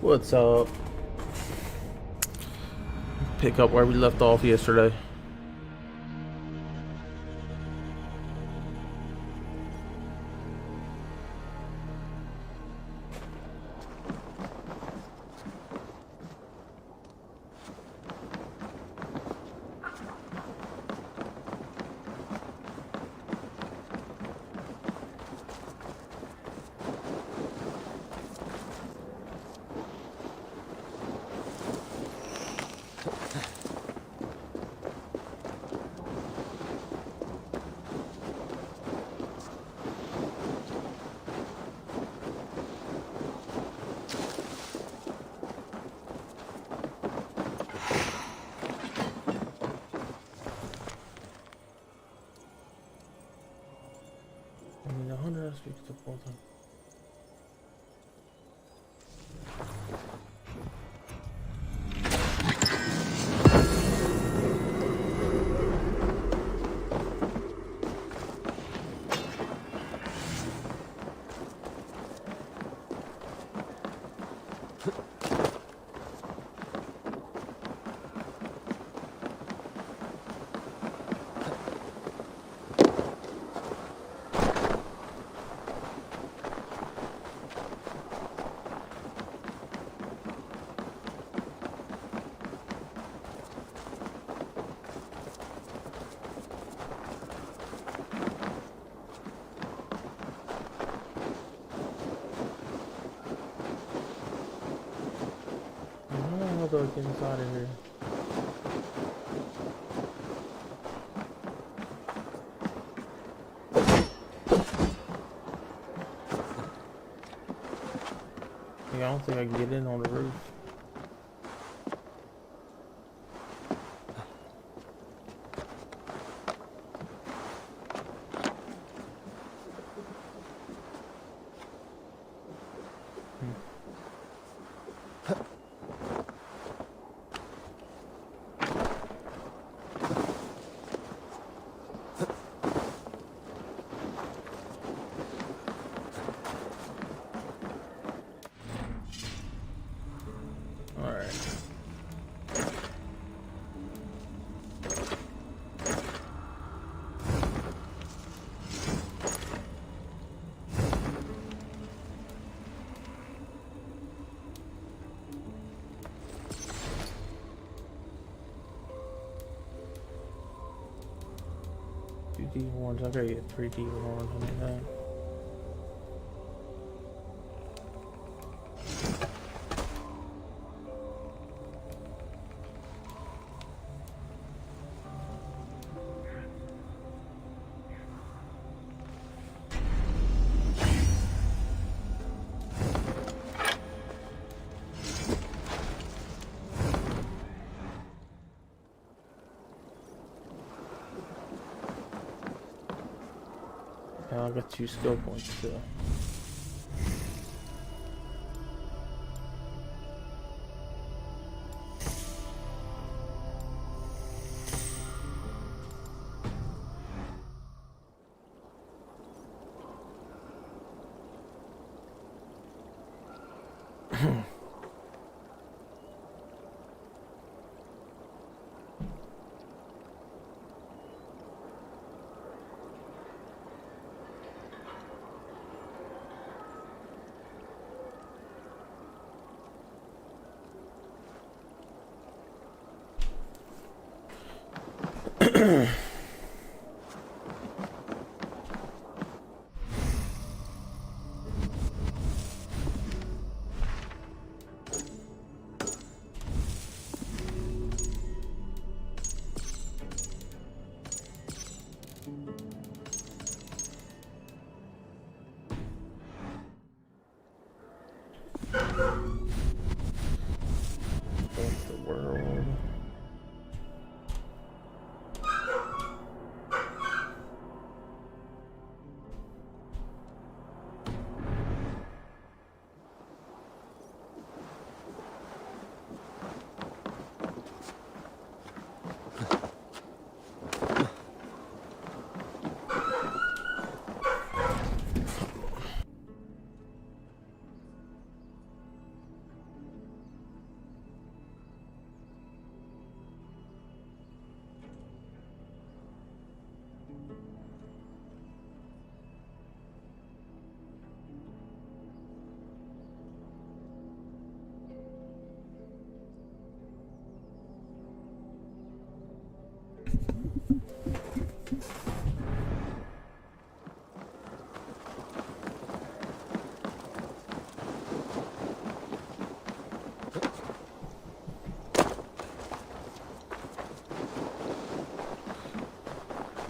What's up? Pick up where we left off yesterday. I mean, 100 speaks to both. How do I get inside of here? I don't think I can get in on the roof. Alright. Two D1s. I gotta get 3 D1s on that. I got 2 skill points still. That's the world.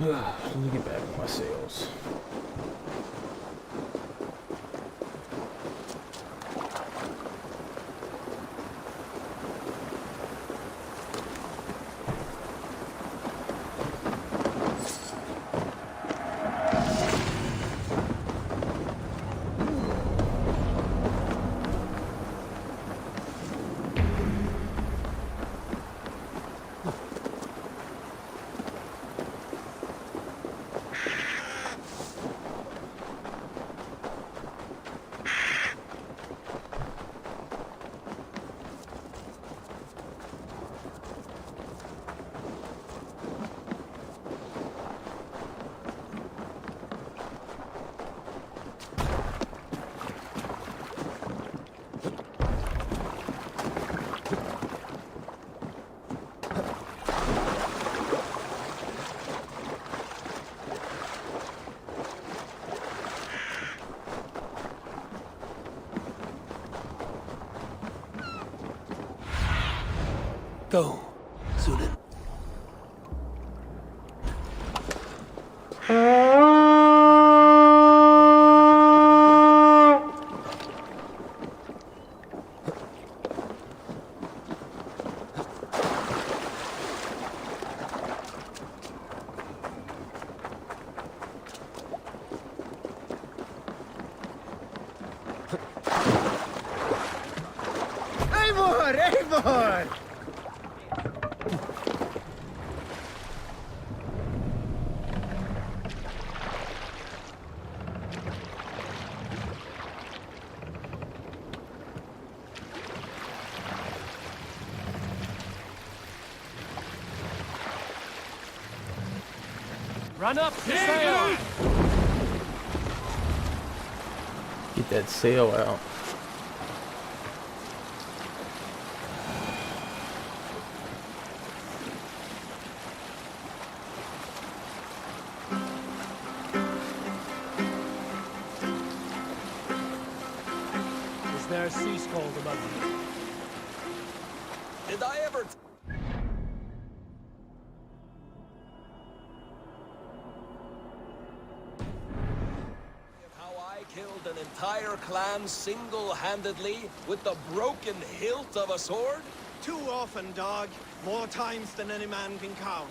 Let me get back with my sails. Go, Sunan. Eivor! Eivor! Run up the sail! Get that sail out. Is there a sea scold among you? Did I ever... how I killed an entire clan single-handedly with the broken hilt of a sword? Too often, dog. More times than any man can count.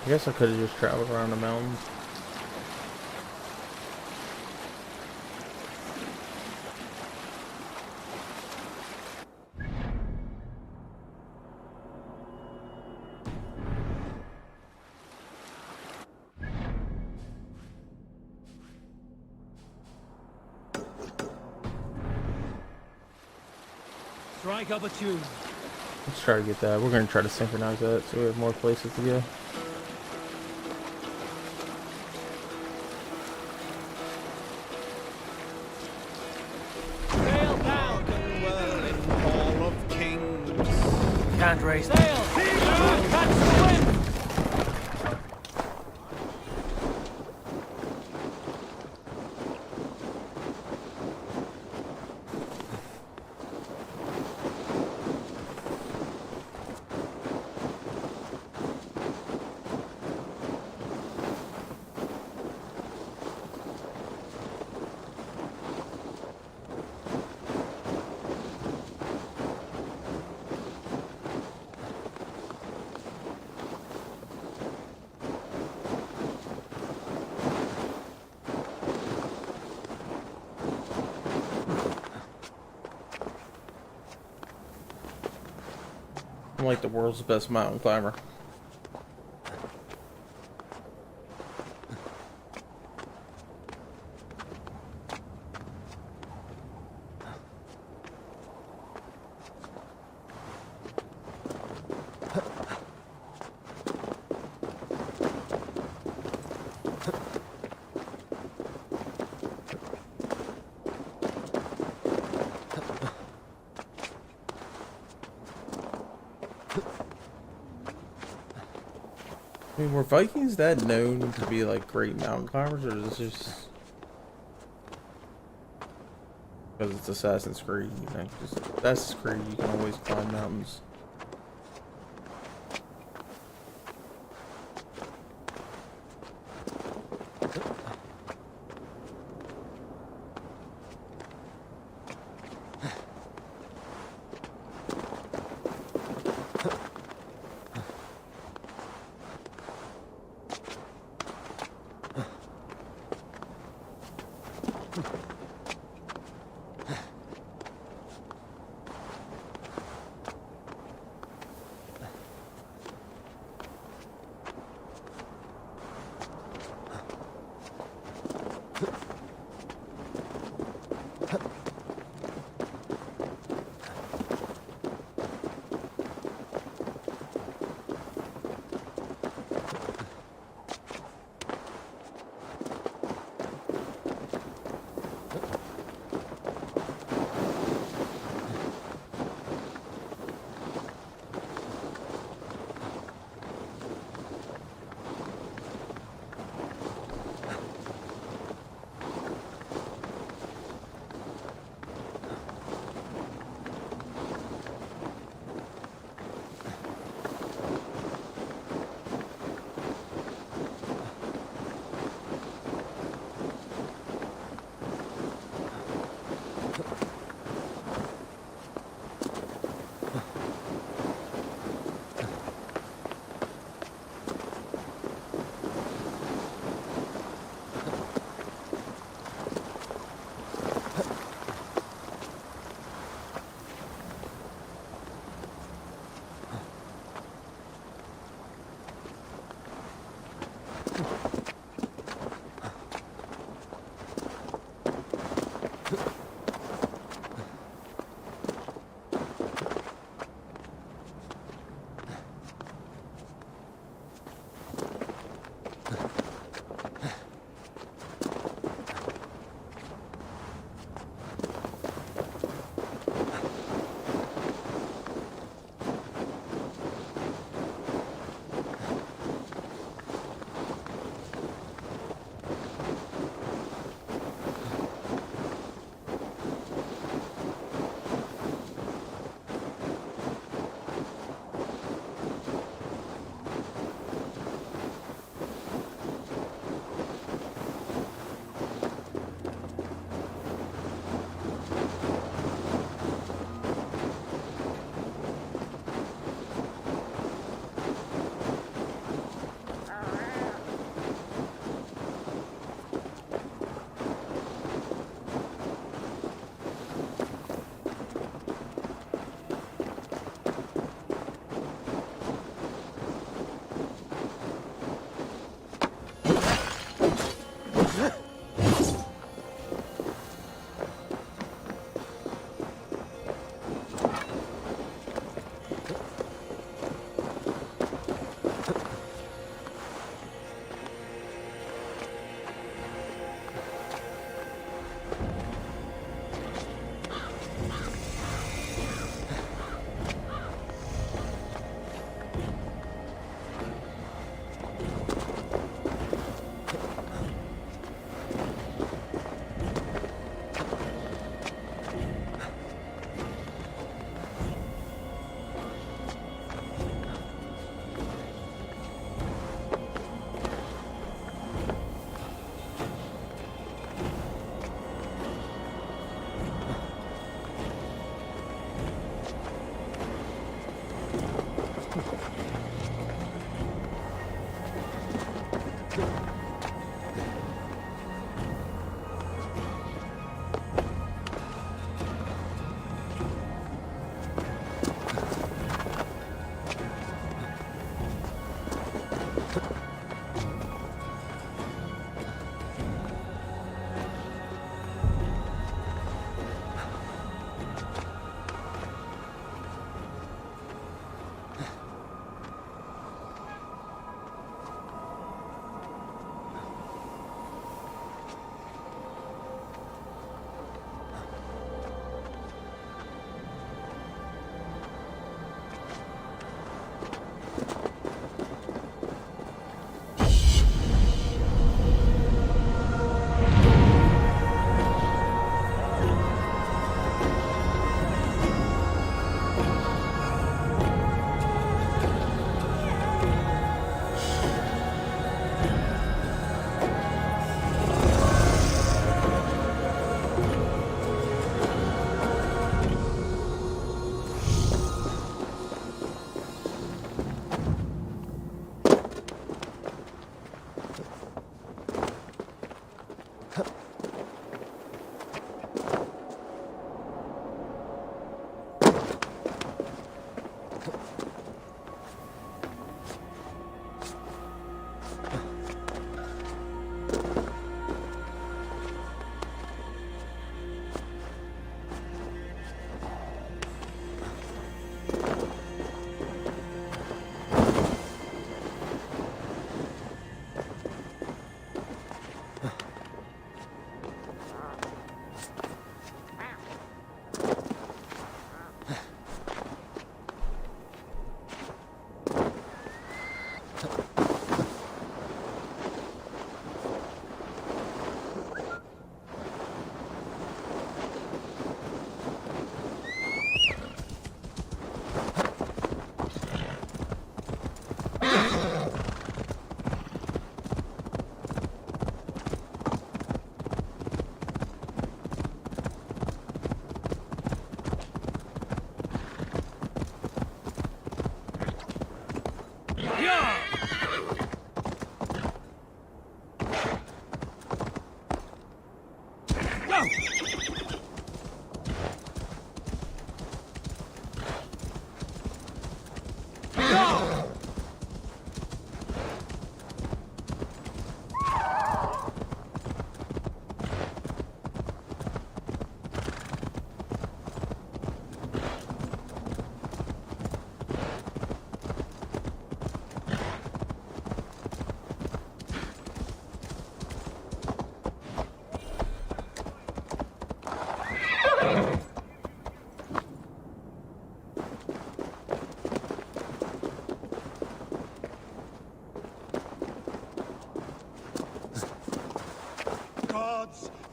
I guess I could have just traveled around the mountains. Strike up a tune. Let's try to get that. We're going to try to synchronize that so we have more places to go. Sail down! Well in Hall of Kings. Can't raise sail! Catch the wind! I'm like the world's best mountain climber. I mean, were Vikings that known to be like great mountain climbers, or is this just because it's Assassin's Creed? You know, just Assassin's Creed, you can always climb mountains.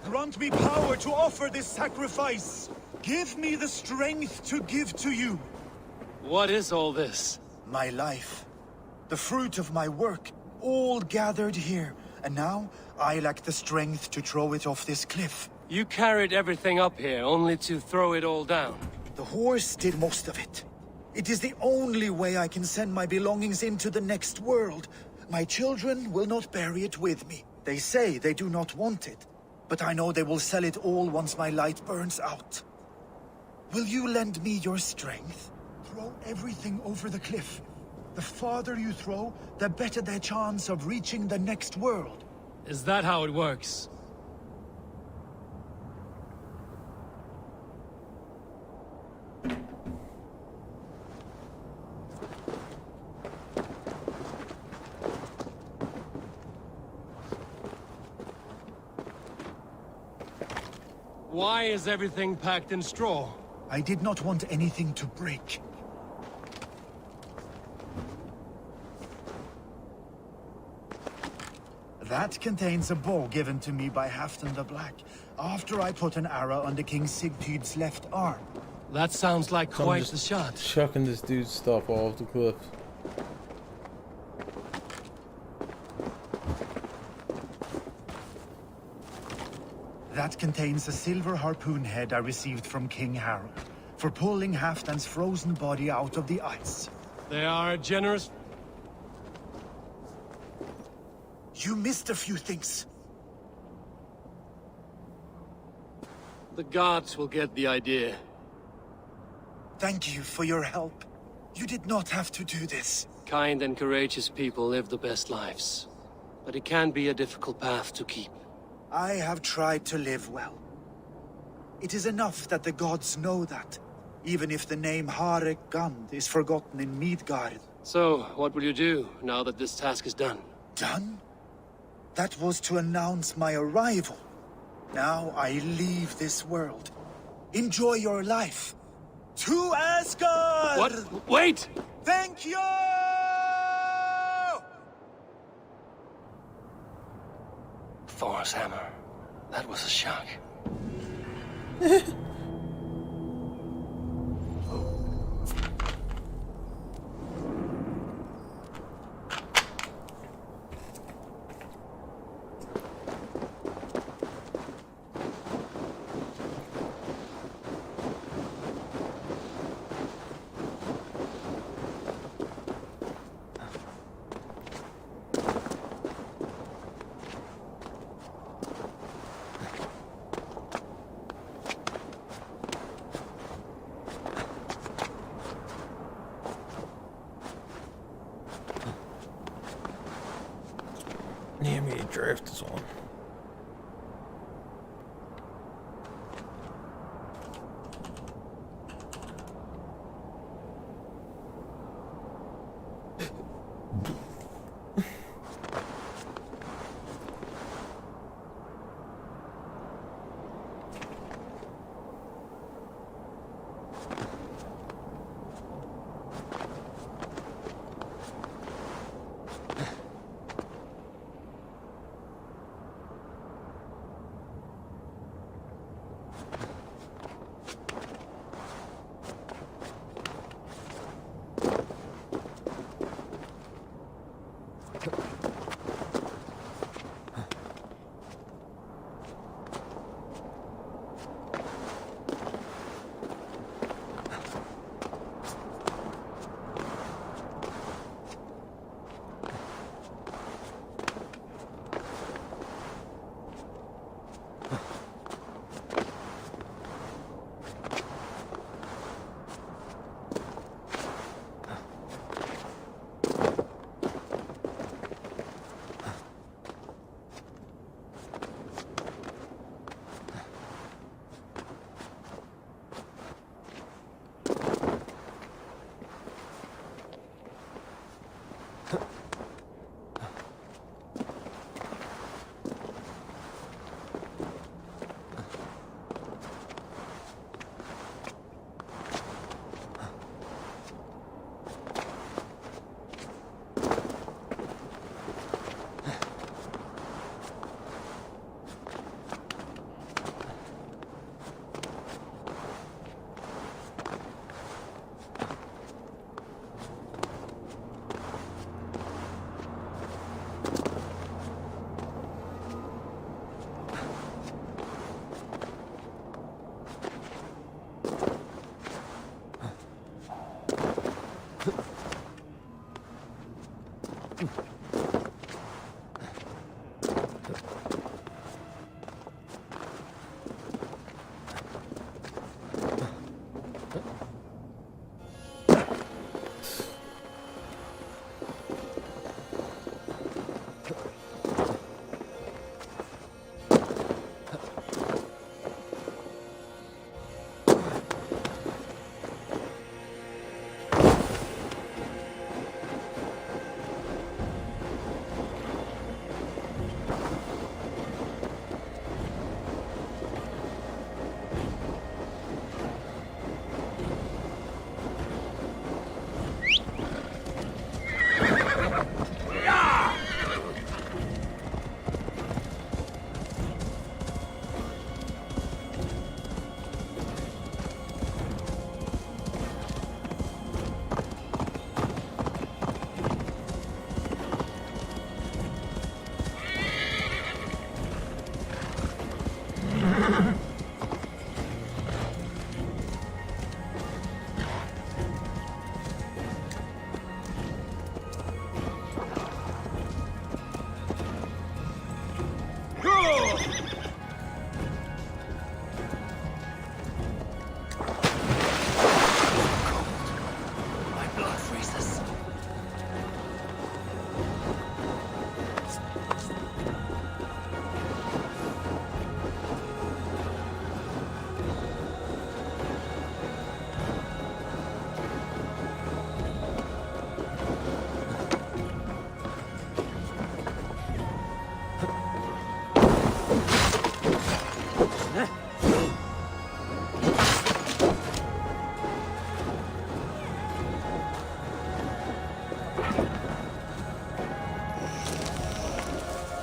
grant me power to offer this sacrifice. Give me the strength to give to you. What is all this? My life, the fruit of my work, all gathered here. And now, I lack the strength to throw it off this cliff. You carried everything up here only to throw it all down. The horse did most of it. It is the only way I can send my belongings into the next world. My children will not bury it with me. They say they do not want it, but I know they will sell it all once my light burns out. Will you lend me your strength? Throw everything over the cliff. The farther you throw, the better their chance of reaching the next world. Is that how it works? Why is everything packed in straw? I did not want anything to break. That contains a bow given to me by Halfdan the Black, after I put an arrow under King Sigtyd's left arm. That sounds like So I'm quite just the shot. chucking this dude's stuff off the cliff. That contains a silver harpoon head I received from King Harold, for pulling Halfdan's frozen body out of the ice. They are generous. You missed a few things. The gods will get the idea. Thank you for your help. You did not have to do this. Kind and courageous people live the best lives. But it can be a difficult path to keep. I have tried to live well. It is enough that the gods know that, even if the name Harek Gand is forgotten in Midgard. So, what will you do now that this task is done? Done? That was to announce my arrival. Now I leave this world. Enjoy your life. To Asgard! What? Wait! Thank you! Thor's hammer. That was a shock. Yeah, me draft is on.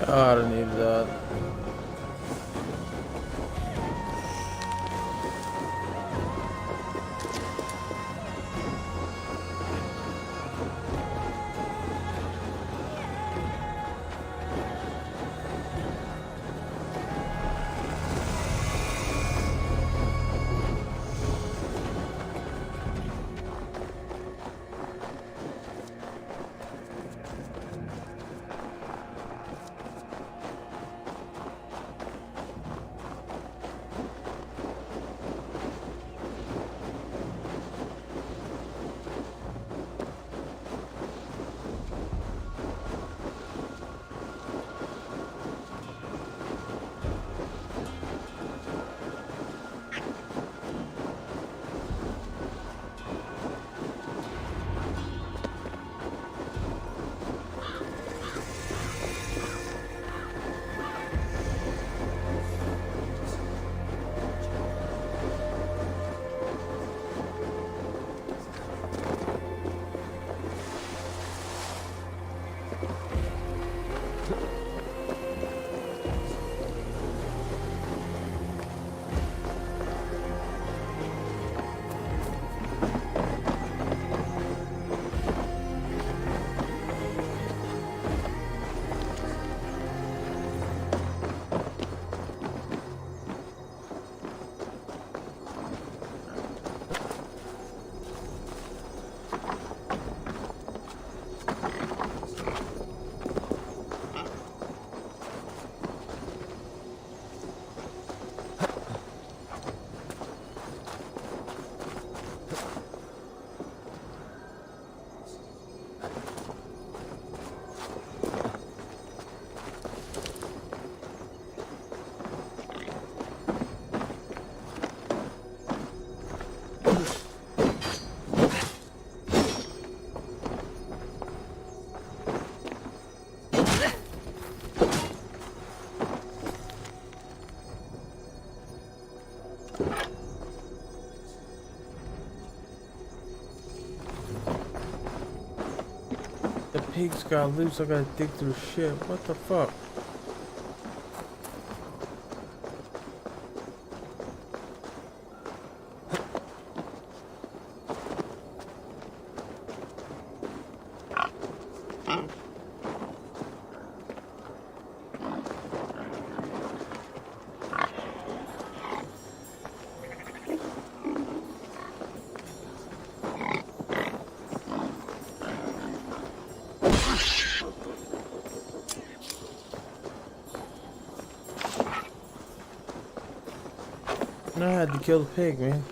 God, I needed that. The pigs got loose. I gotta dig through shit. What the fuck? No, I had to kill the pig, man.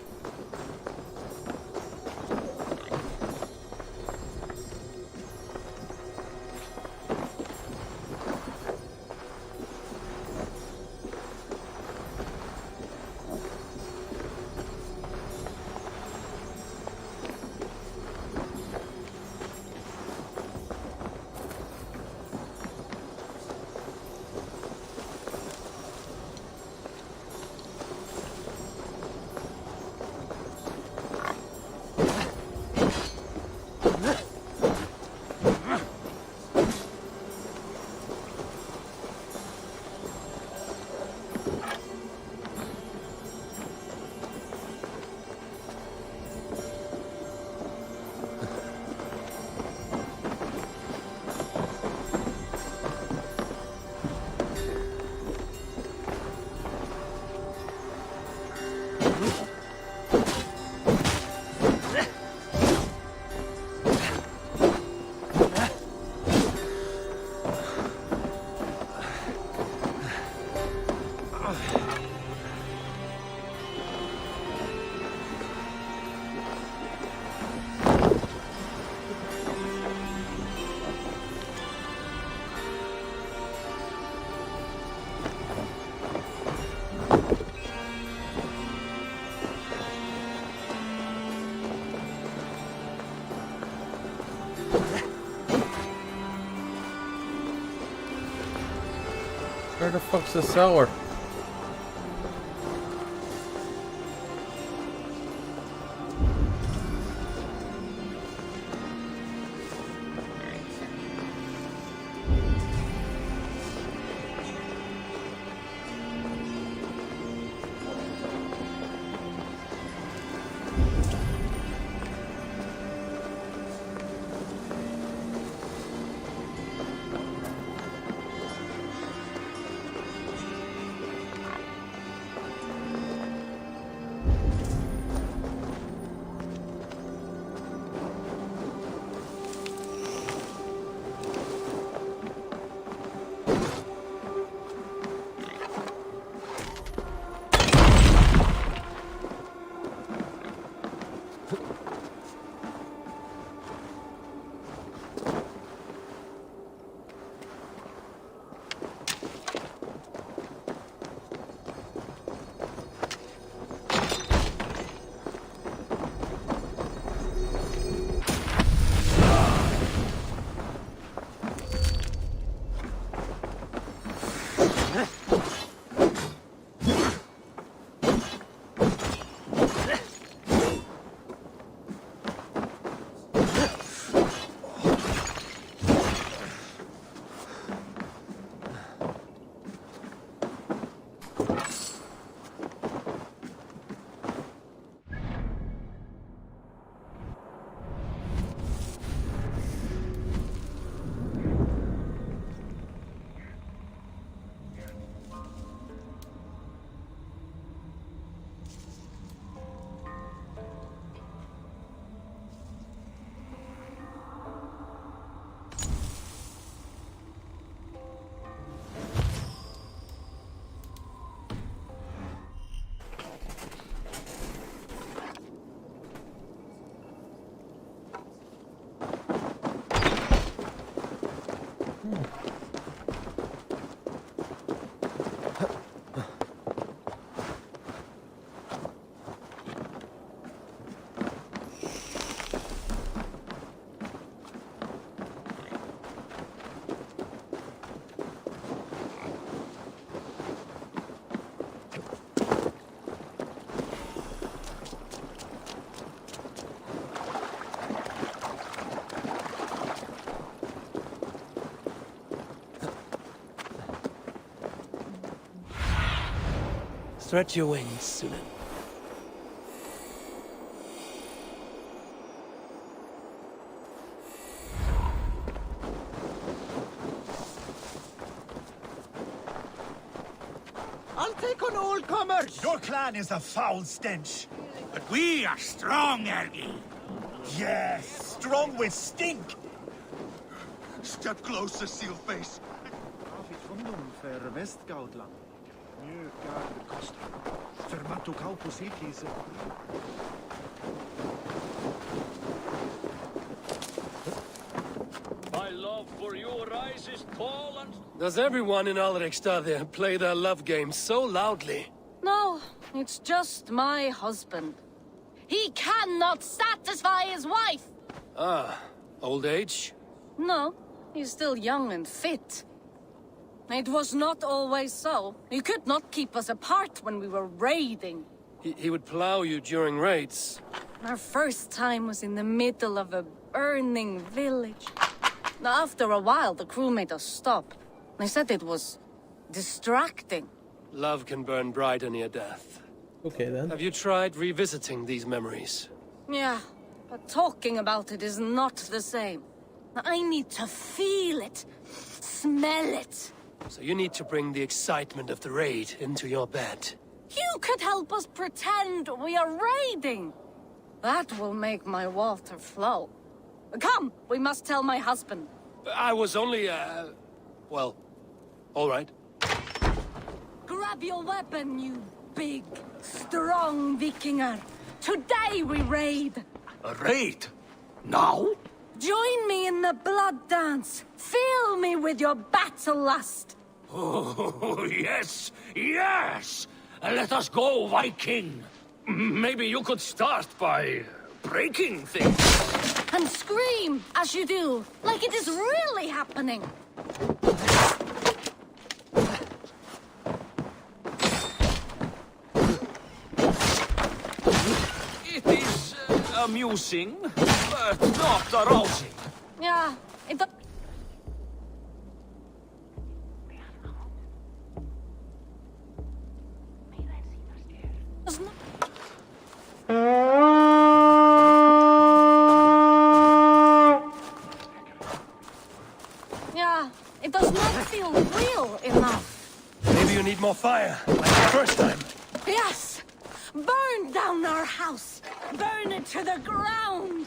Where the fuck's the cellar? Stretch your wings, Sunan. I'll take on all comers! Your clan is a foul stench. But we are strong, Ergi. Yes, strong with stink. Step closer, Sealface. För Västgautland. Mjukar kost. För Matukaupo Silkis. My love for you rises tall and... Does everyone in Alrekstad play their love game so loudly? No, it's just my husband. He cannot satisfy his wife! Ah, old age? No, he's still young and fit. It was not always so. He could not keep us apart when we were raiding. He would plow you during raids. Our first time was in the middle of a burning village. After a while, the crew made us stop. They said it was distracting. Love can burn brighter near death. Okay then. Have you tried revisiting these memories? Yeah, but talking about it is not the same. I need to feel it, smell it. So you need to bring the excitement of the raid into your bed. You could help us pretend we are raiding. That will make my water flow. Come, we must tell my husband. I was only, well, all right. Grab your weapon, you big, strong Vikinger. Today we raid. A raid? Now? Join me in the blood dance. Fill me with your battle lust. Oh, yes, yes! Let us go, Viking! Maybe you could start by breaking things. And scream as you do, like it is really happening. It is amusing, but not arousing. Yeah, it does not. Yeah, it does not feel real enough. Maybe you need more fire, like the first time. Yes! Burn down our house! Burn it to the ground!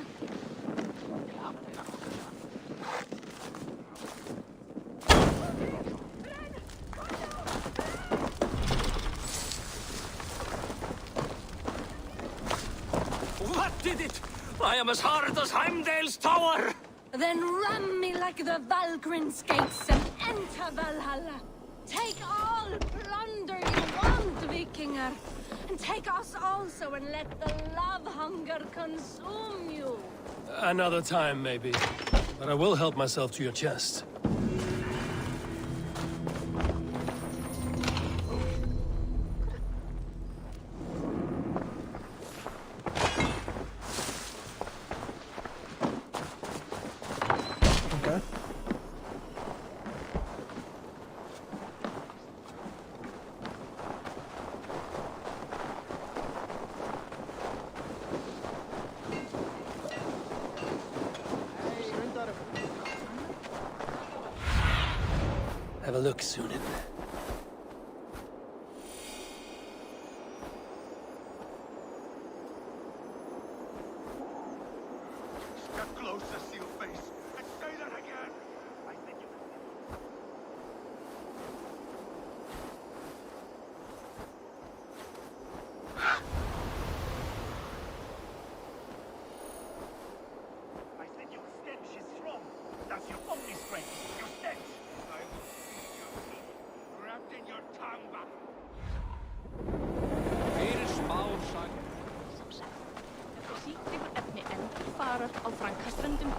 What did it? I am as hard as Heimdall's tower! Then ram me like the Valgrin's gates and enter Valhalla. Take all plunder you want, Vikinger. And take us also and let the love hunger consume you. Another time, maybe. But I will help myself to your chest. a look, Sunan. Step closer, Sealface, and say that again! I think you... I said your stench is strong. That's your only strength. Your stench. I will feed your teeth, wrapped in your tongue back. Sem sagt, þetta síkrigur efni endurfarar á Frankaströndum.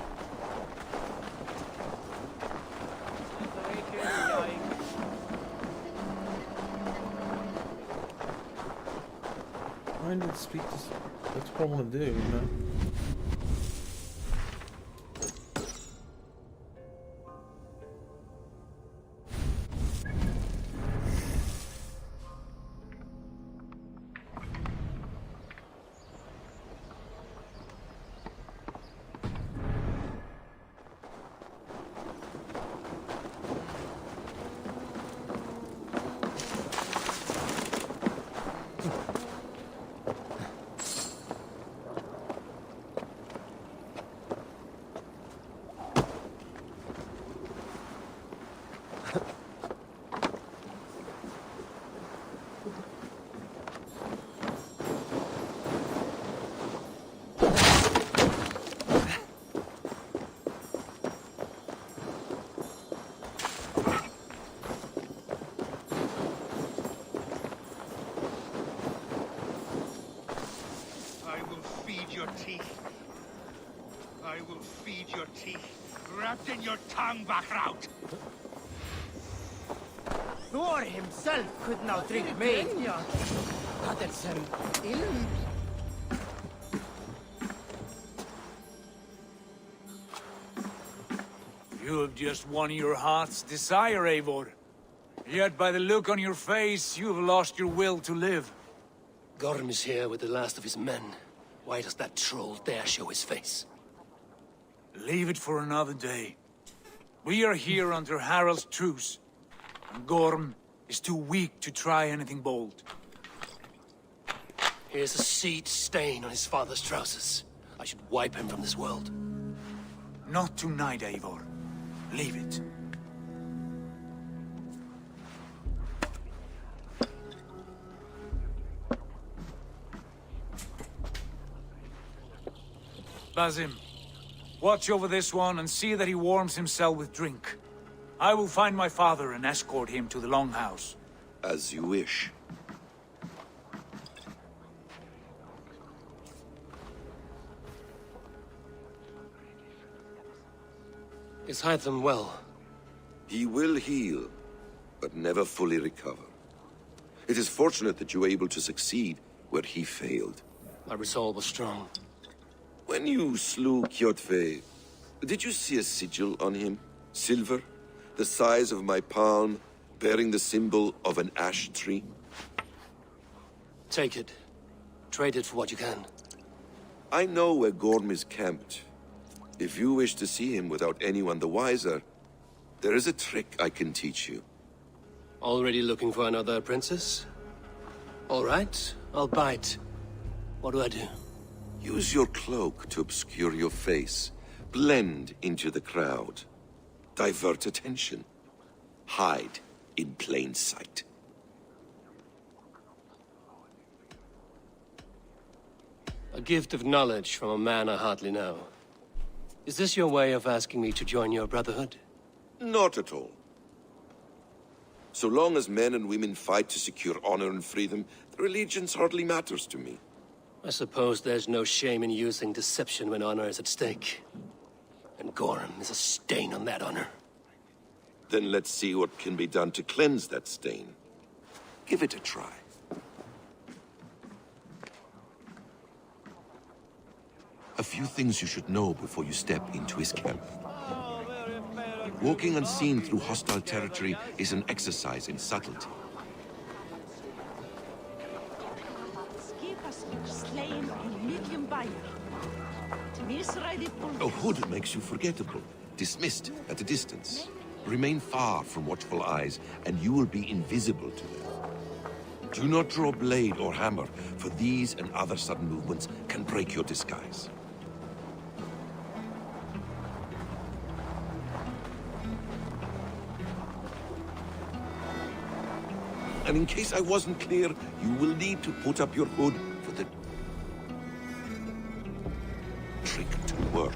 I need to speak to. That's what I want to do, you know. I will feed your teeth, wrapped in your tongue back out. Thor himself could not drink me. Adelsen, ilm. You have just won your heart's desire, Eivor. Yet by the look on your face, you have lost your will to live. Gorm is here with the last of his men. Why does that troll dare show his face? Leave it for another day. We are here under Harald's truce, and Gorm is too weak to try anything bold. Here's a seed stain on his father's trousers. I should wipe him from this world. Not tonight, Eivor. Leave it. Basim, watch over this one and see that he warms himself with drink. I will find my father and escort him to the Longhouse. As you wish. Is Hytham well? He will heal, but never fully recover. It is fortunate that you were able to succeed where he failed. My resolve was strong. When you slew Kjotve, did you see a sigil on him? Silver, the size of my palm, bearing the symbol of an ash tree? Take it. Trade it for what you can. I know where Gorm is camped. If you wish to see him without anyone the wiser, there is a trick I can teach you. Already looking for another princess? All right, I'll bite. What do I do? Use your cloak to obscure your face. Blend into the crowd. Divert attention. Hide in plain sight. A gift of knowledge from a man I hardly know. Is this your way of asking me to join your brotherhood? Not at all. So long as men and women fight to secure honor and freedom, their allegiance hardly matters to me. I suppose there's no shame in using deception when honor is at stake. And Gorm is a stain on that honor. Then let's see what can be done to cleanse that stain. Give it a try. A few things you should know before you step into his camp. Walking unseen through hostile territory is an exercise in subtlety. A hood makes you forgettable, dismissed at a distance. Remain far from watchful eyes, and you will be invisible to them. Do not draw blade or hammer, for these and other sudden movements can break your disguise. And in case I wasn't clear, you will need to put up your hood for the trick to work.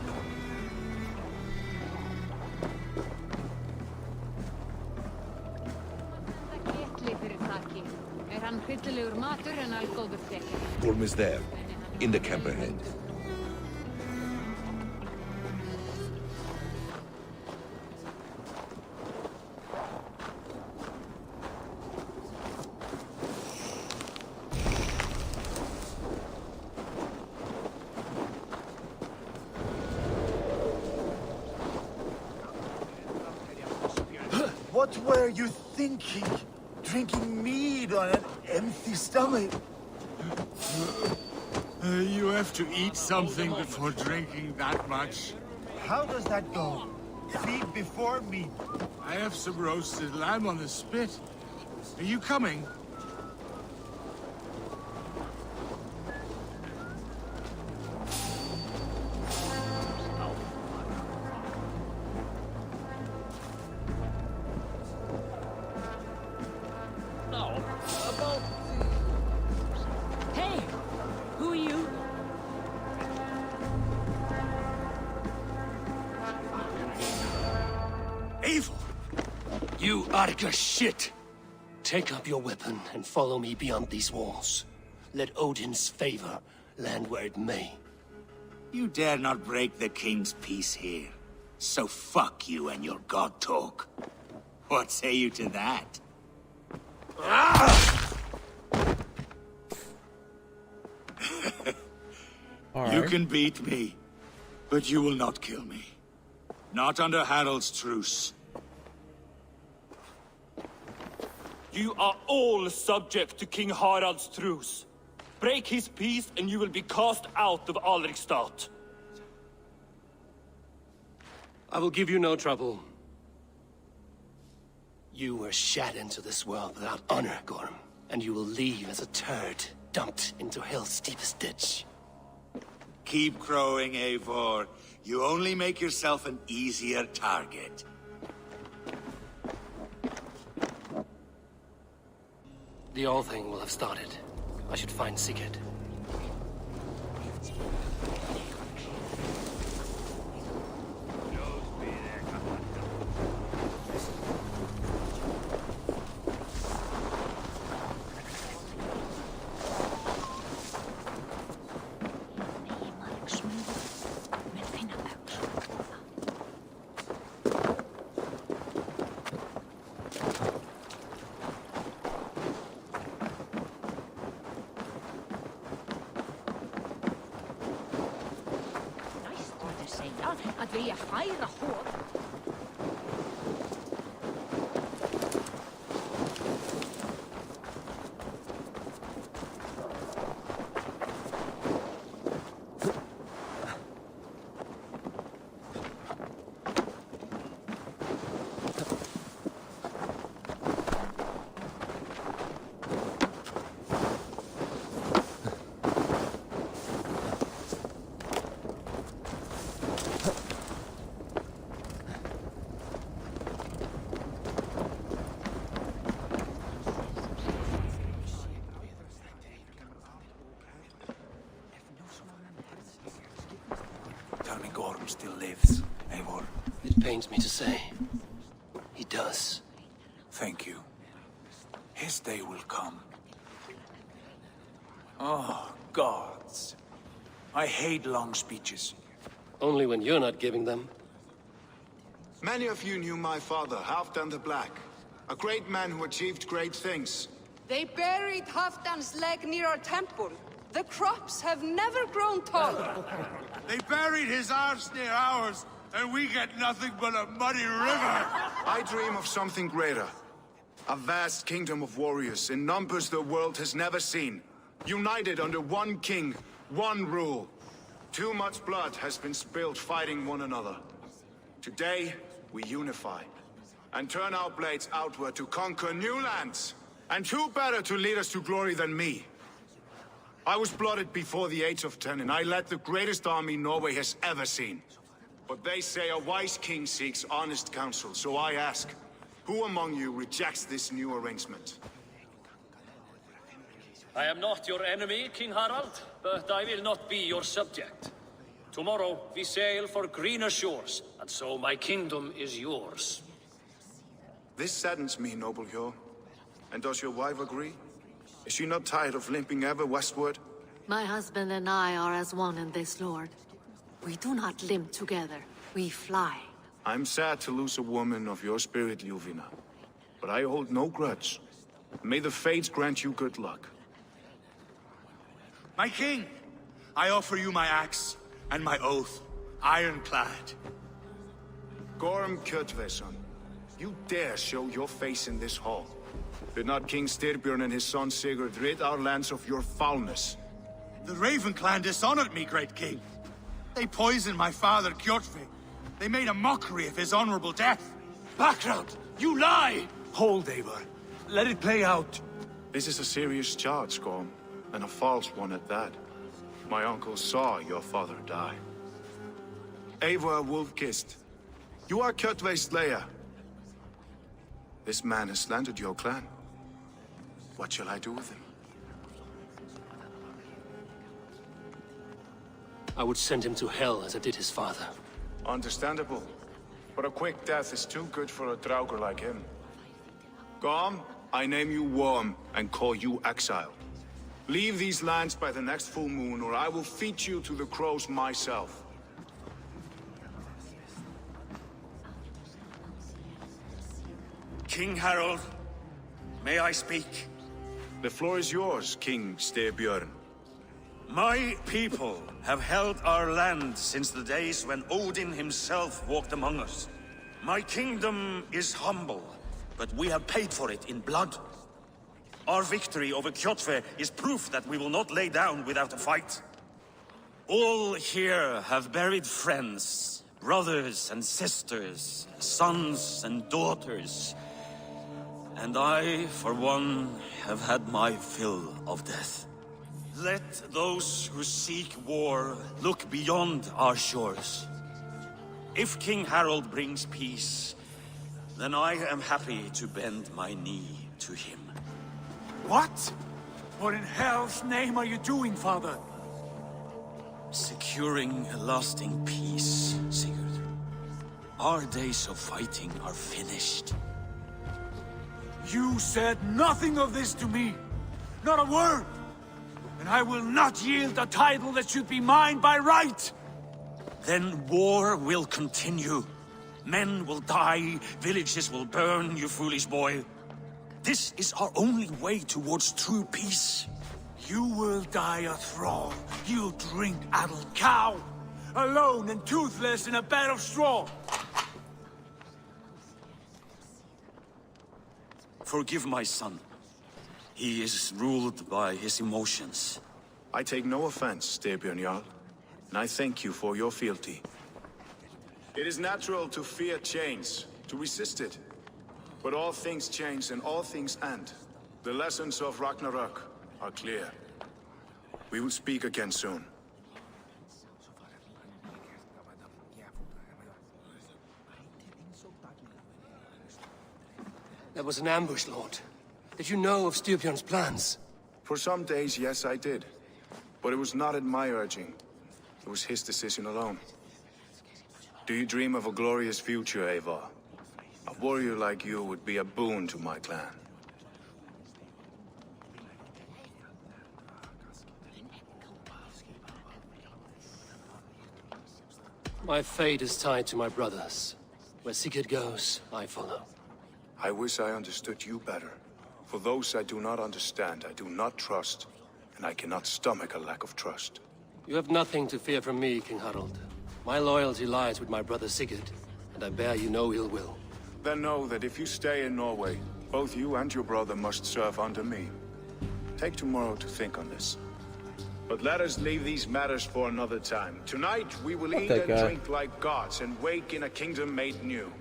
Gorm is there, in the camp ahead. What were you thinking? Drinking mead on an empty stomach? You have to eat something before drinking that much. How does that go? Feed before meat. I have some roasted lamb on the spit. Are you coming? Hey! Who are you? Evil! You Arga shit! Take up your weapon and follow me beyond these walls. Let Odin's favor land where it may. You dare not break the king's peace here. So fuck you and your god talk. What say you to that? You can beat me, but you will not kill me. Not under Harald's truce. You are all subject to King Harald's truce. Break his peace and you will be cast out of Alrikstad. I will give you no trouble. You were shat into this world without honor, Gorm, and you will leave as a turd dumped into hell's deepest ditch. Keep crowing, Eivor. You only make yourself an easier target. The All Thing will have started. I should find Sigurd. At vi færa hår. Tell me Gorm still lives, Eivor. It pains me to say. He does. Thank you. His day will come. Oh, gods. I hate long speeches. Only when you're not giving them. Many of you knew my father, Halfdan the Black. A great man who achieved great things. They buried Halfdan's leg near our temple. The crops have never grown taller. They buried his arse near ours, and we get nothing but a muddy river. I dream of something greater. A vast kingdom of warriors in numbers the world has never seen. United under one king, one rule. Too much blood has been spilled fighting one another. Today, we unify. and turn our blades outward to conquer new lands. And who better to lead us to glory than me? I was blooded before the age of 10, and I led the greatest army Norway has ever seen. But they say a wise king seeks honest counsel, so I ask, who among you rejects this new arrangement? I am not your enemy, King Harald, but I will not be your subject. Tomorrow we sail for greener shores, and so my kingdom is yours. This saddens me, noble Hjor. And does your wife agree? Is she not tired of limping ever westward? My husband and I are as one in this, Lord. We do not limp together. We fly. I'm sad to lose a woman of your spirit, Ljuvina. But I hold no grudge. May the fates grant you good luck. My king, I offer you my axe and my oath, ironclad. Gorm Kjotveson, you dare show your face in this hall. Did not King Styrbjörn and his son Sigurd rid our lands of your foulness? The Raven clan dishonored me, great king. They poisoned my father, Kjotve. They made a mockery of his honorable death. Background! You lie! Hold, Eivor. Let it play out. This is a serious charge, Gorm, and a false one at that. My uncle saw your father die. Eivor Wolf-Kissed, you are Kjotve's slayer. This man has slandered your clan. What shall I do with him? I would send him to hell as I did his father. Understandable. But a quick death is too good for a Draugr like him. Gorm, I name you Worm and call you exiled. Leave these lands by the next full moon, or I will feed you to the crows myself. King Harald, may I speak? The floor is yours, King Styrbjörn. My people have held our land since the days when Odin himself walked among us. My kingdom is humble, but we have paid for it in blood. Our victory over Kjotve is proof that we will not lay down without a fight. All here have buried friends, brothers and sisters, sons and daughters. And I, for one, have had my fill of death. Let those who seek war look beyond our shores. If King Harald brings peace, then I am happy to bend my knee to him. What? What in hell's name are you doing, father? Securing a lasting peace, Sigurd. Our days of fighting are finished. You said nothing of this to me. Not a word. And I will not yield a title that should be mine by right. Then war will continue. Men will die, villages will burn, you foolish boy. This is our only way towards true peace. You will die a thrall. You'll drink addled cow. Alone and toothless in a bed of straw. Forgive my son. He is ruled by his emotions. I take no offense, Styrbjörn Jarl, and I thank you for your fealty. It is natural to fear change, to resist it. But all things change and all things end. The lessons of Ragnarok are clear. We will speak again soon. That was an ambush, Lord. Did you know of Styrbjörn's plans? For some days, yes, I did. But it was not at my urging. It was his decision alone. Do you dream of a glorious future, Eivor? A warrior like you would be a boon to my clan. My fate is tied to my brothers. Where Sigurd goes, I follow. I wish I understood you better. For those I do not understand, I do not trust, and I cannot stomach a lack of trust. You have nothing to fear from me, King Harald. My loyalty lies with my brother Sigurd, and I bear you no ill will. Then know that if you stay in Norway, both you and your brother must serve under me. Take tomorrow to think on this. But let us leave these matters for another time. Tonight, we will eat and drink like gods and wake in a kingdom made new.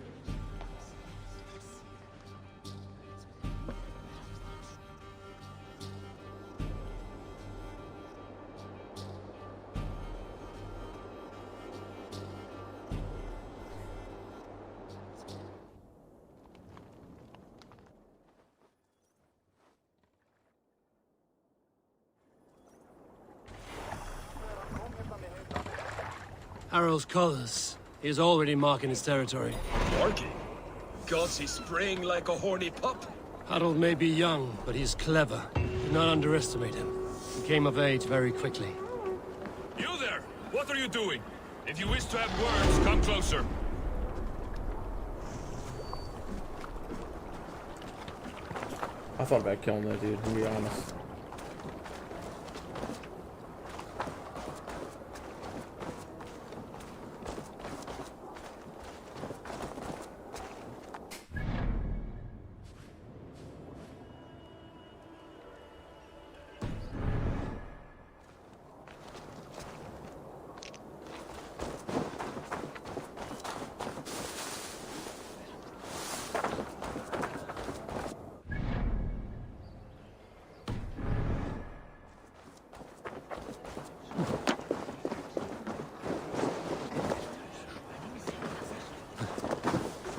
Harald's colors. He is already marking his territory. Marking? Gods, he's spraying like a horny pup. Harold may be young, but he's clever. Do not underestimate him. He came of age very quickly. You there! What are you doing? If you wish to have words, come closer. I thought about killing that dude, to be honest.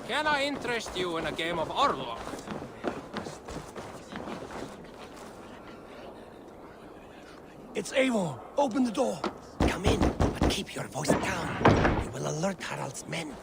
Can I interest you in a game of Orlok? It's Eivor. Open the door. Come in, but keep your voice down. You will alert Harald's men.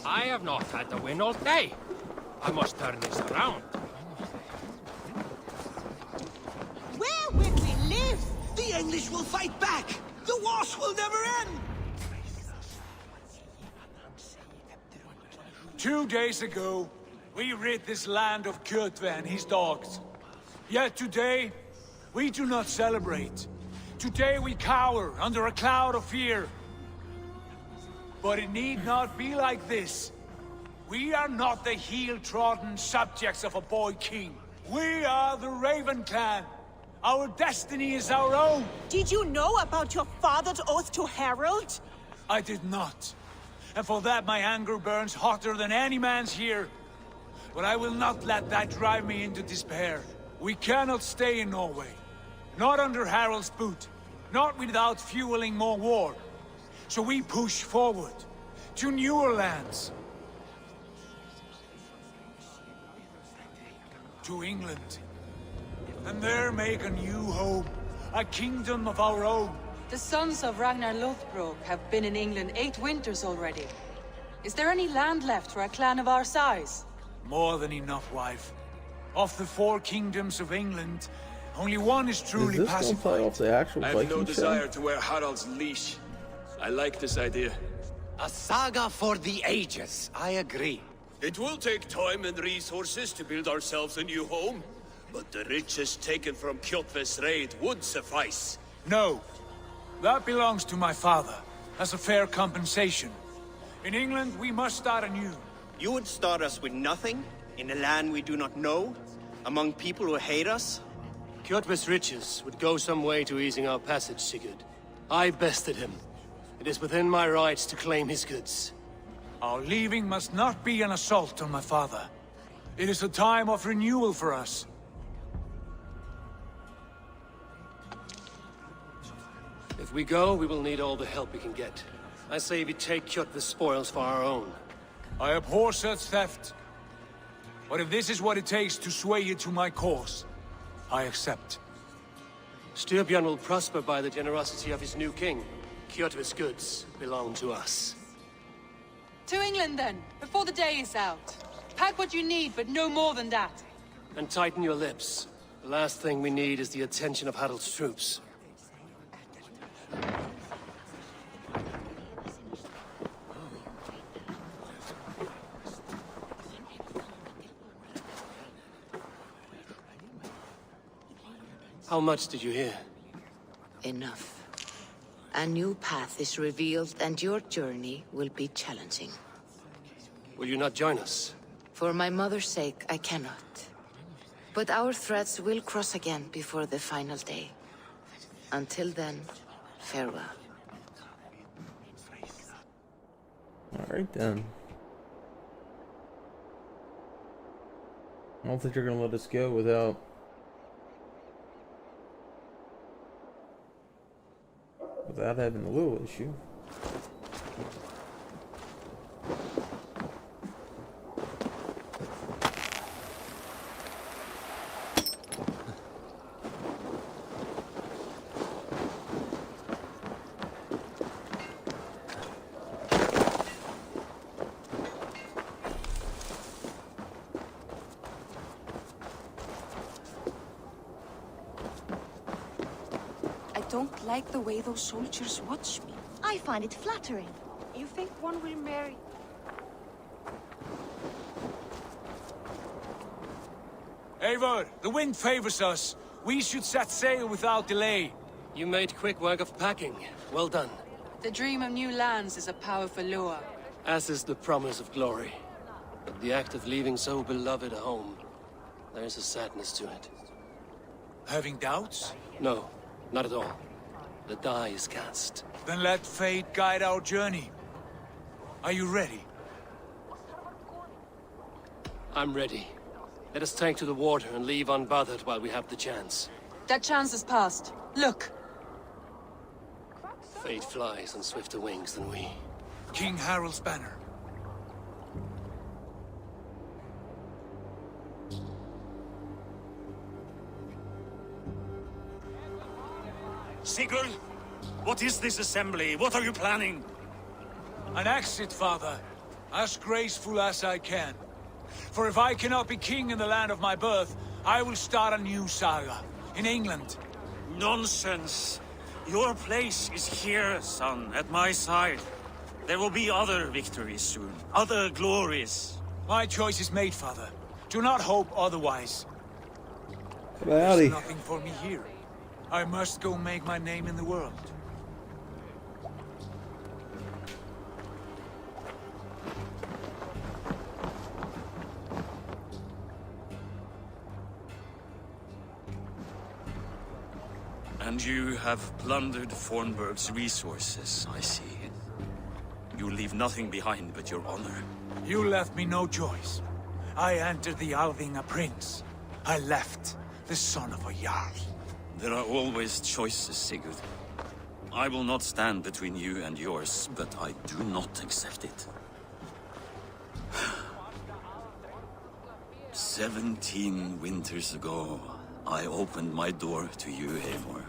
I have not had the win all day. I must turn this around. Where will we live? The English will fight back! The wars will never end! 2 days ago, we rid this land of Kjotve and his dogs. Yet today, we do not celebrate. Today we cower under a cloud of fear. But it need not be like this. We are not the heel-trodden subjects of a boy king. We are the Raven Clan. Our destiny is our own. Did you know about your father's oath to Harald? I did not. And for that my anger burns hotter than any man's here. But I will not let that drive me into despair. We cannot stay in Norway. Not under Harald's boot. Not without fueling more war. So we push forward, to newer lands. To England. And there make a new home, a kingdom of our own. The sons of Ragnar Lothbrok have been in England 8 winters already. Is there any land left for a clan of our size? More than enough, wife. Of the 4 kingdoms of England, only one is truly Is this gonna play off the actual I have no Viking desire show? to wear Harald's leash. I like this idea. A saga for the ages. I agree. It will take time and resources to build ourselves a new home, but the riches taken from Kjotve's raid would suffice. No. That belongs to my father, as a fair compensation. In England, we must start anew. You would start us with nothing? In a land we do not know? Among people who hate us? Kjotve's riches would go some way to easing our passage, Sigurd. I bested him. It is within my rights to claim his goods. Our leaving must not be an assault on my father. It is a time of renewal for us. If we go, we will need all the help we can get. I say we take Kjotve's spoils for our own. I abhor such theft. But if this is what it takes to sway you to my cause, I accept. Styrbjörn will prosper by the generosity of his new king. Kjotve's goods belong to us. To England, then, before the day is out. Pack what you need, but no more than that. And tighten your lips. The last thing we need is the attention of Harald's troops. How much did you hear? Enough. A new path is revealed, and your journey will be challenging. Will you not join us? For my mother's sake, I cannot. But our threads will cross again before the final day. Until then, farewell. Alright then. I don't think you're gonna let us go without having a little issue. I don't like the way those soldiers watch me. I find it flattering. You think one will marry? Eivor, the wind favors us. We should set sail without delay. You made quick work of packing. Well done. The dream of new lands is a powerful lure. As is the promise of glory. But the act of leaving so beloved a home, there's a sadness to it. Having doubts? No, not at all. The die is cast. Then let fate guide our journey. Are you ready? I'm ready. Let us take to the water and leave unbothered while we have the chance. That chance is past. Look! Fate flies on swifter wings than we. King Harald's banner. Sigurd, what is this assembly? What are you planning? An exit, father. As graceful as I can. For if I cannot be king in the land of my birth, I will start a new saga. In England. Nonsense. Your place is here, son, at my side. There will be other victories soon. Other glories. My choice is made, father. Do not hope otherwise. Howdy. There's nothing for me here. I must go make my name in the world. And you have plundered Fornburg's resources, I see. You leave nothing behind but your honor. You left me no choice. I entered the Alving a prince. I left the son of a Jarl. There are always choices, Sigurd. I will not stand between you and yours, but I do not accept it. 17 winters ago, I opened my door to you, Eivor.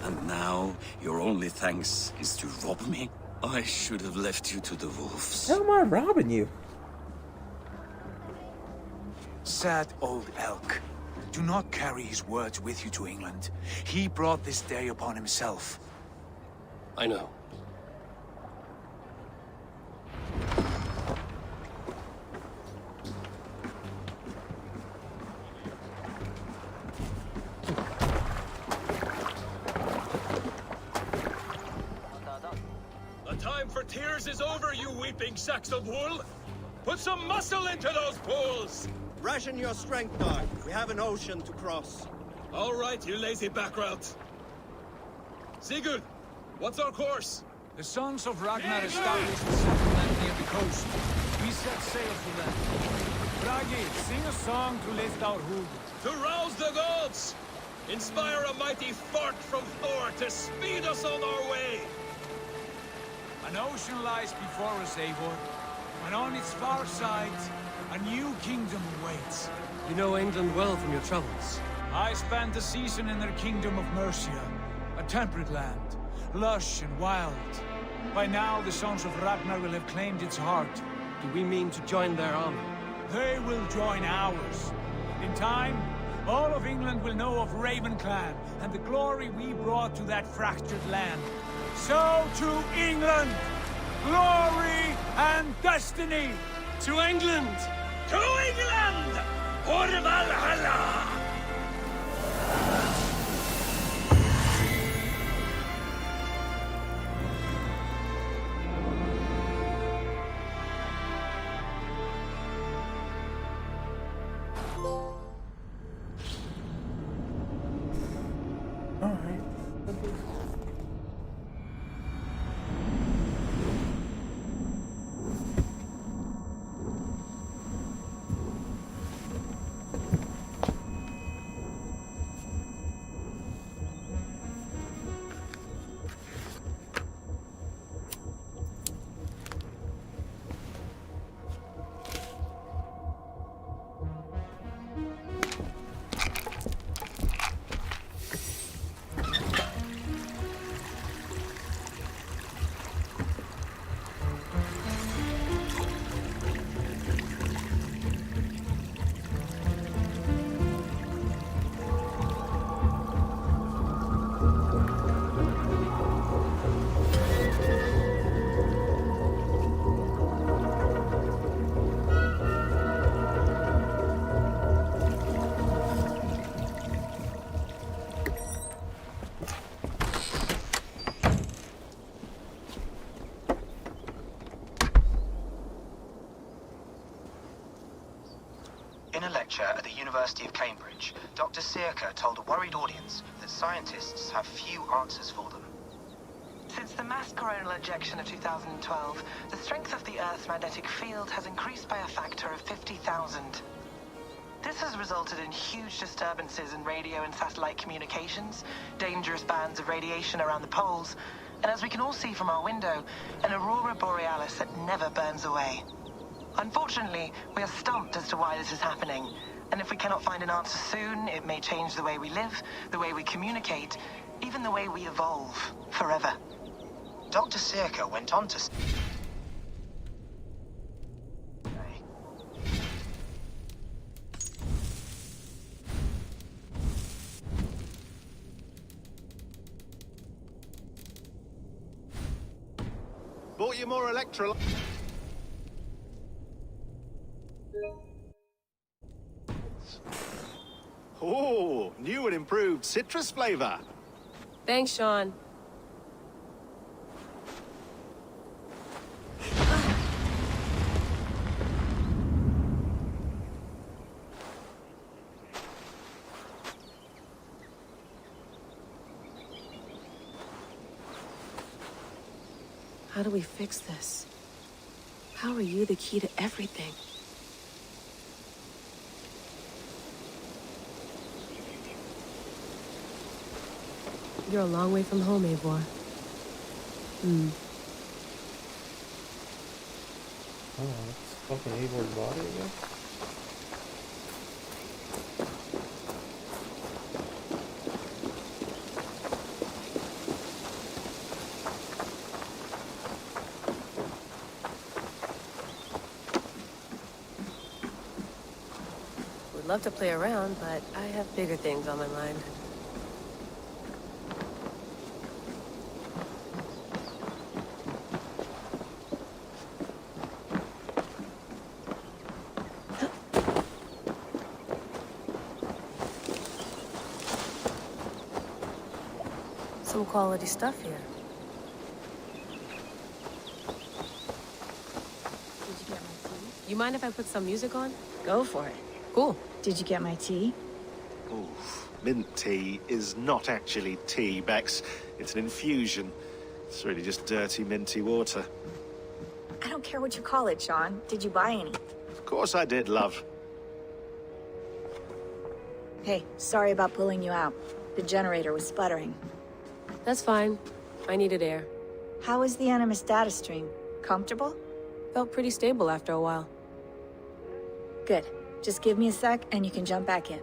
And now, your only thanks is to rob me? I should have left you to the wolves. How am I robbing you? Sad old elk. Do not carry his words with you to England. He brought this day upon himself. I know. The time for tears is over, you weeping sacks of wool! Put some muscle into those pools! Ration your strength, dog. We have an ocean to cross. All right, you lazy backrout. Sigurd, what's our course? The sons of Ragnar established a settlement near the coast. We set sail for them. Bragi, sing a song to lift our hood. To rouse the gods! Inspire a mighty fart from Thor to speed us on our way! An ocean lies before us, Eivor. And on its far side, a new kingdom awaits. You know England well from your travels. I spent a season in their kingdom of Mercia, a temperate land, lush and wild. By now, the Sons of Ragnar will have claimed its heart. Do we mean to join their army? They will join ours. In time, all of England will know of Raven Clan and the glory we brought to that fractured land. So to England, glory and destiny! To England! To England! For Valhalla! In a lecture at the University of Cambridge, Dr. Circa told a worried audience that scientists have few answers for them. Since the mass coronal ejection of 2012, the strength of the Earth's magnetic field has increased by a factor of 50,000. This has resulted in huge disturbances in radio and satellite communications, dangerous bands of radiation around the poles, and as we can all see from our window, an aurora borealis that never burns away. Unfortunately, we are stumped as to why this is happening, and if we cannot find an answer soon, it may change the way we live, the way we communicate, even the way we evolve, forever. Dr. Circa went on to say... Bought you more electrolytes. Oh, new and improved citrus flavor. Thanks, Sean. How do we fix this? How are you the key to everything? You're a long way from home, Eivor. Oh, it's fucking Eivor's body again? Would love to play around, but I have bigger things on my mind. Some quality stuff here. Did you get my tea? You mind if I put some music on? Go for it. Cool. Did you get my tea? Oof. Mint tea is not actually tea, Bex. It's an infusion. It's really just dirty, minty water. I don't care what you call it, Sean. Did you buy any? Of course I did, love. Hey, sorry about pulling you out. The generator was sputtering. That's fine. I needed air. How is the Animus data stream? Comfortable? Felt pretty stable after a while. Good. Just give me a sec and you can jump back in.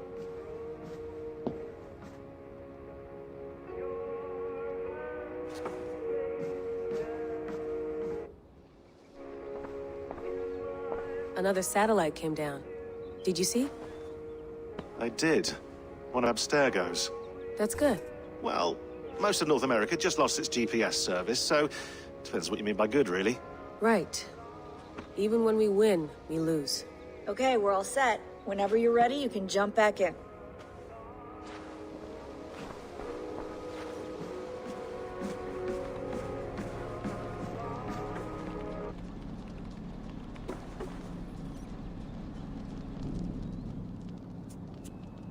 Another satellite came down. Did you see? I did. One of Abstergo's. That's good. Well, most of North America just lost its GPS service, so depends what you mean by good, really. Right. Even when we win, we lose. Okay, we're all set. Whenever you're ready, you can jump back in.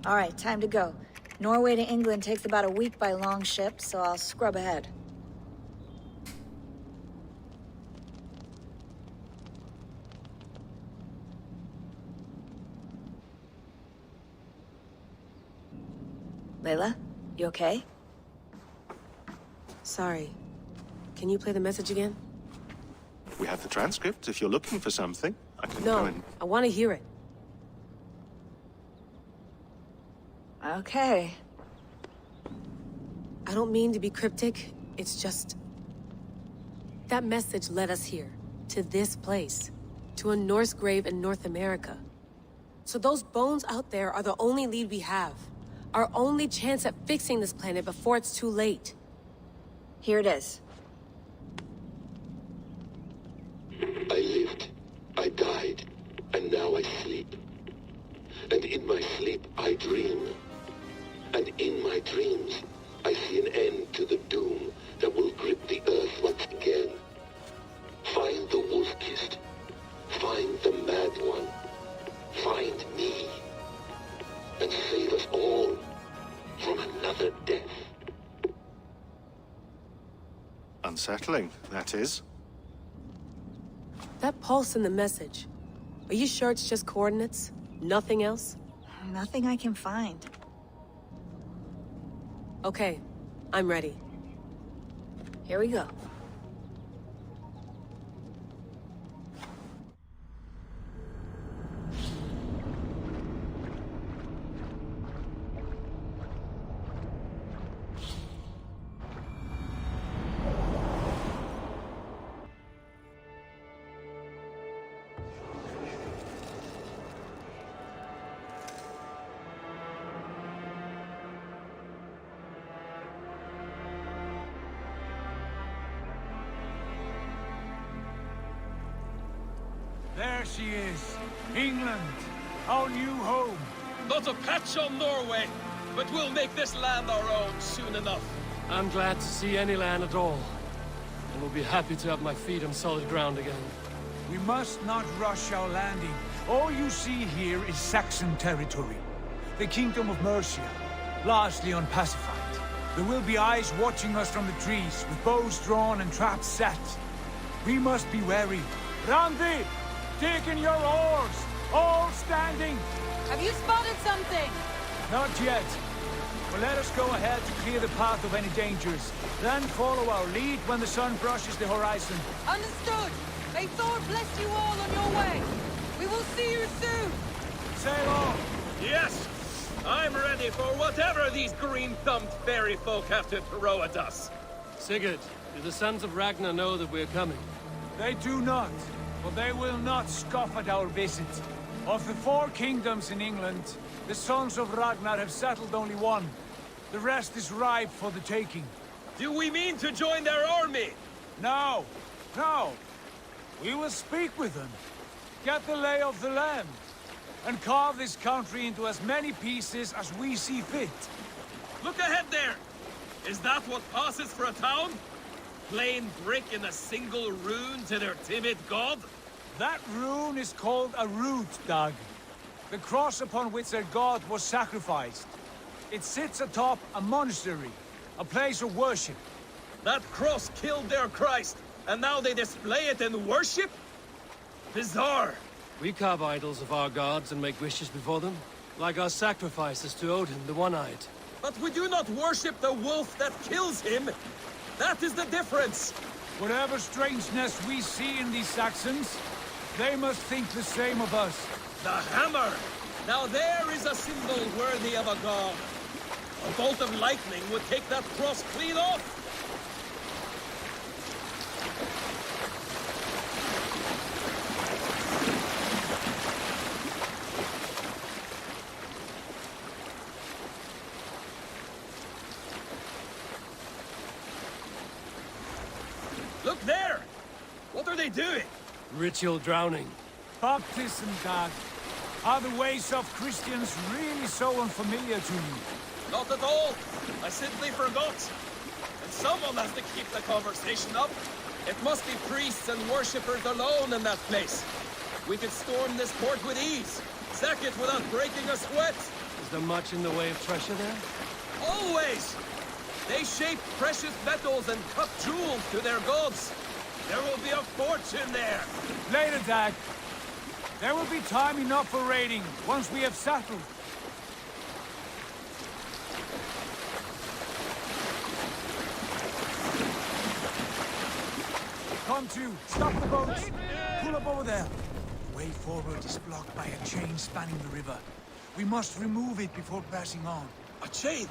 All right, time to go. Norway to England takes about a week by long ship, so I'll scrub ahead. Layla, you okay? Sorry. Can you play the message again? We have the transcript if you're looking for something. I can No, go and... I want to hear it. Okay. I don't mean to be cryptic, it's just... That message led us here, to this place, to a Norse grave in North America. So those bones out there are the only lead we have. Our only chance at fixing this planet before it's too late. Here it is. I lived, I died, and now I sleep. And in my sleep I dream. And in my dreams, I see an end to the doom that will grip the earth once again. Find the wolf-kissed. Find the mad one. Find me. And save us all from another death. Unsettling, that is. That pulse in the message. Are you sure it's just coordinates? Nothing else? Nothing I can find. Okay, I'm ready. Here we go. There she is. England, our new home. Not a patch on Norway, but we'll make this land our own soon enough. I'm glad to see any land at all. And will be happy to have my feet on solid ground again. We must not rush our landing. All you see here is Saxon territory. The Kingdom of Mercia, largely unpacified. There will be eyes watching us from the trees, with bows drawn and traps set. We must be wary. Randi! Dig in your oars! All standing! Have you spotted something? Not yet. But let us go ahead to clear the path of any dangers. Then follow our lead when the sun brushes the horizon. Understood. May Thor bless you all on your way. We will see you soon. Sail on. Yes! I'm ready for whatever these green-thumbed fairy folk have to throw at us. Sigurd, do the sons of Ragnar know that we're coming? They do not. But they will not scoff at our visit. Of the 4 kingdoms in England, the sons of Ragnar have settled only one. The rest is ripe for the taking. Do we mean to join their army? No. No. We will speak with them. Get the lay of the land. And carve this country into as many pieces as we see fit. Look ahead there! Is that what passes for a town? Plain brick in a single rune to their timid god? That rune is called a root, Dag. The cross upon which their god was sacrificed. It sits atop a monastery, a place of worship. That cross killed their Christ, and now they display it in worship? Bizarre. We carve idols of our gods and make wishes before them, like our sacrifices to Odin, the One-Eyed. But we do not worship the wolf that kills him. That is the difference. Whatever strangeness we see in these Saxons, they must think the same of us. The hammer! Now there is a symbol worthy of a god. A bolt of lightning would take that cross clean off! Look there! What are they doing? Ritual drowning. Baptism, Dag. Are the ways of Christians really so unfamiliar to you? Not at all. I simply forgot. And someone has to keep the conversation up. It must be priests and worshippers alone in that place. We could storm this port with ease. Sack it without breaking a sweat. Is there much in the way of treasure there? Always! They shape precious metals and cut jewels to their gods. There will be a fortune there. Later, Dag. There will be time enough for raiding, once we have settled. Come to, stop the boats. Pull up over there. The way forward is blocked by a chain spanning the river. We must remove it before passing on. A chain?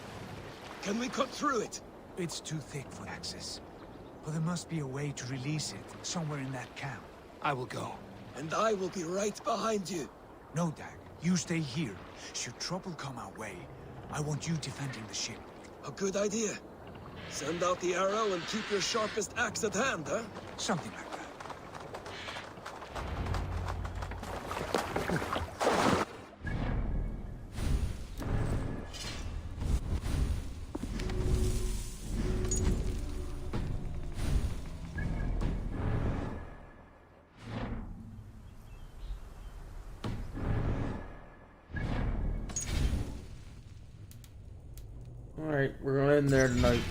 Can we cut through it? It's too thick for access. But there must be a way to release it, somewhere in that camp. I will go. And I will be right behind you. No, Dag. You stay here. Should trouble come our way, I want you defending the ship. A good idea. Send out the arrow and keep your sharpest axe at hand, huh? Something like that. Alright, we're gonna end there tonight.